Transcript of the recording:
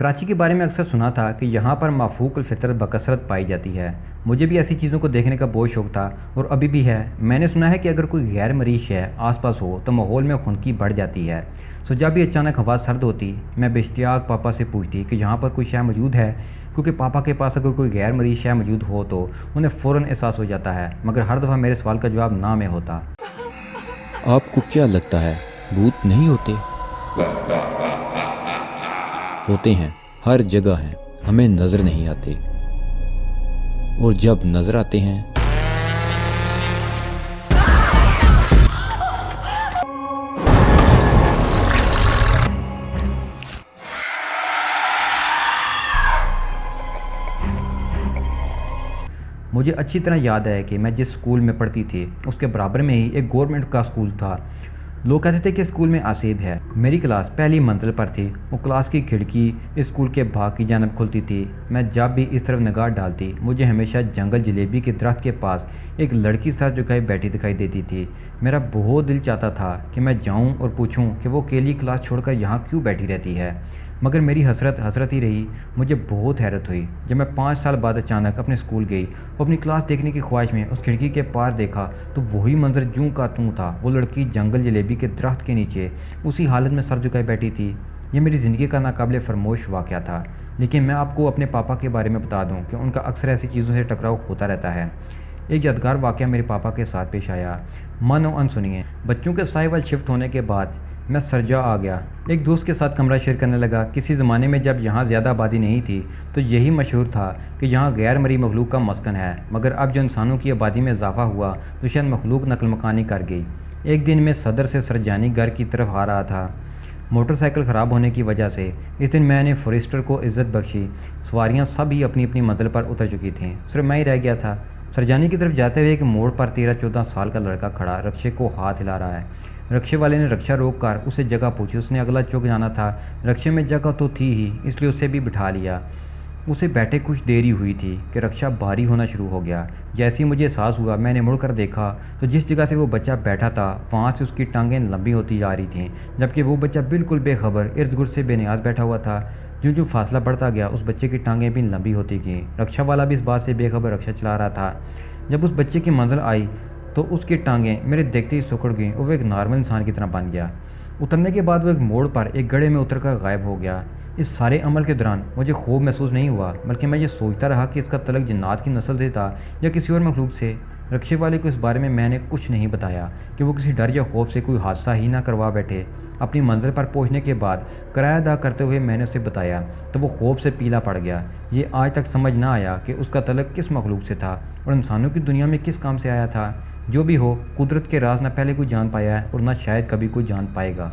कराची के बारे में अक्सर सुना था कि यहाँ पर माफूक फितरत बकसरत पाई जाती है। मुझे भी ऐसी चीज़ों को देखने का बहुत शौक़ था और अभी भी है। मैंने सुना है कि अगर कोई गैर मरीज शय आसपास हो तो माहौल में खुनकी बढ़ जाती है। सो जब भी अचानक हवा सर्द होती, मैं बेश्तियाक पापा से पूछती कि यहाँ पर कोई शय मौजूद है, क्योंकि पापा के पास अगर कोई गैर मरीज शय मौजूद हो तो उन्हें फ़ौरन एहसास हो जाता है, मगर हर दफ़ा मेरे सवाल का जवाब ना में होता। आपको क्या लगता है भूत नहीं होते? होते हैं, हर जगह हैं, हमें नजर नहीं आते, और जब नजर आते हैं मुझे अच्छी तरह याद है कि मैं जिस स्कूल में पढ़ती थी उसके बराबर में ही एक गवर्नमेंट का स्कूल था। लोग कहते थे कि स्कूल में आसेब है। मेरी क्लास पहली मंजिल पर थी। वो क्लास की खिड़की इस स्कूल के बाग की जानब खुलती थी। मैं जब भी इस तरफ निगाह डालती, मुझे हमेशा जंगल जलेबी के दरख्त के पास एक लड़की सर झुकाए बैठी दिखाई देती थी। मेरा बहुत दिल चाहता था कि मैं जाऊं और पूछूं कि वो अकेली क्लास छोड़कर यहाँ क्यों बैठी रहती है, मगर मेरी हसरत हसरत ही रही। मुझे बहुत हैरत हुई जब मैं 5 साल बाद अचानक अपने स्कूल गई और अपनी क्लास देखने की ख्वाहिश में उस खिड़की के पार देखा तो वही मंजर जूं का तूं था। वो लड़की जंगल जलेबी के दरख्त के नीचे उसी हालत में सर झुकाए बैठी थी। ये मेरी ज़िंदगी का नाकाबिले फरमोश वाक़या था। लेकिन मैं आपको अपने पापा के बारे में बता दूँ कि उनका अक्सर ऐसी चीज़ों से टकराव होता रहता है। एक यादगार वाक़या मेरे पापा के साथ पेश आया। मन और अन सुनिए। बच्चों के साए वाल शिफ्ट होने के बाद मैं सरजा आ गया। एक दोस्त के साथ कमरा शेयर करने लगा। किसी ज़माने में जब यहाँ ज़्यादा आबादी नहीं थी तो यही मशहूर था कि यहाँ गैर मरी मखलूक का मस्कन है, मगर अब जो इंसानों की आबादी में इजाफा हुआ तो शायद मखलूक नकल मकानी कर गई। एक दिन मैं सदर से सरजानी घर की तरफ आ रहा था। मोटरसाइकिल ख़राब होने की वजह से इस दिन मैंने फॉरेस्टर को इज़्ज़त बख्शी। सवारियाँ सब ही अपनी अपनी मंजिल पर उतर चुकी थीं, सिर्फ मैं ही रह गया था। सरजानी की तरफ जाते हुए एक मोड़ पर 13-14 साल का लड़का खड़ा रक्शे को हाथ हिला रहा है। रक्शे वाले ने रक्षा रोक कर उसे जगह पूछी। उसने अगला चौक जाना था। रक्शे में जगह तो थी ही, इसलिए उसे भी बिठा लिया। उसे बैठे कुछ देरी हुई थी कि रक्षा भारी होना शुरू हो गया। जैसे ही मुझे एहसास हुआ, मैंने मुड़कर देखा तो जिस जगह से वो बच्चा बैठा था वहाँ से उसकी टांगें लंबी होती जा रही थीं, जबकि वो बच्चा बिल्कुल बेखबर इर्द गिर्द से बेनियाज बैठा हुआ था। जो जो फासला बढ़ता गया उस बच्चे की टांगें भी लंबी होती गईं। रक्षा वाला भी इस बात से बेखबर रक्षा चला रहा था। जब उस बच्चे की मंजिल आई तो उसकी टांगें मेरे देखते ही सिकुड़ गईं और वो एक नॉर्मल इंसान की तरह बन गया। उतरने के बाद वो एक मोड़ पर एक गड्ढे में उतरकर गायब हो गया। इस सारे अमल के दौरान मुझे खौफ महसूस नहीं हुआ, बल्कि मैं ये सोचता रहा कि इसका तल्लुक जिन्नात की नस्ल से था या किसी और मखलूक से। रक्शे वाले को इस बारे में मैंने कुछ नहीं बताया कि वो किसी डर या खौफ से कोई हादसा ही ना करवा बैठे। अपनी मंजिल पर पहुंचने के बाद किराया अदा करते हुए मैंने उसे बताया तो वो खौफ से पीला पड़ गया। ये आज तक समझ ना आया कि उसका तल्लुक किस मखलूक से था और इंसानों की दुनिया में किस काम से आया था। जो भी हो, कुदरत के राज ना पहले कोई जान पाया है और ना शायद कभी कोई जान पाएगा।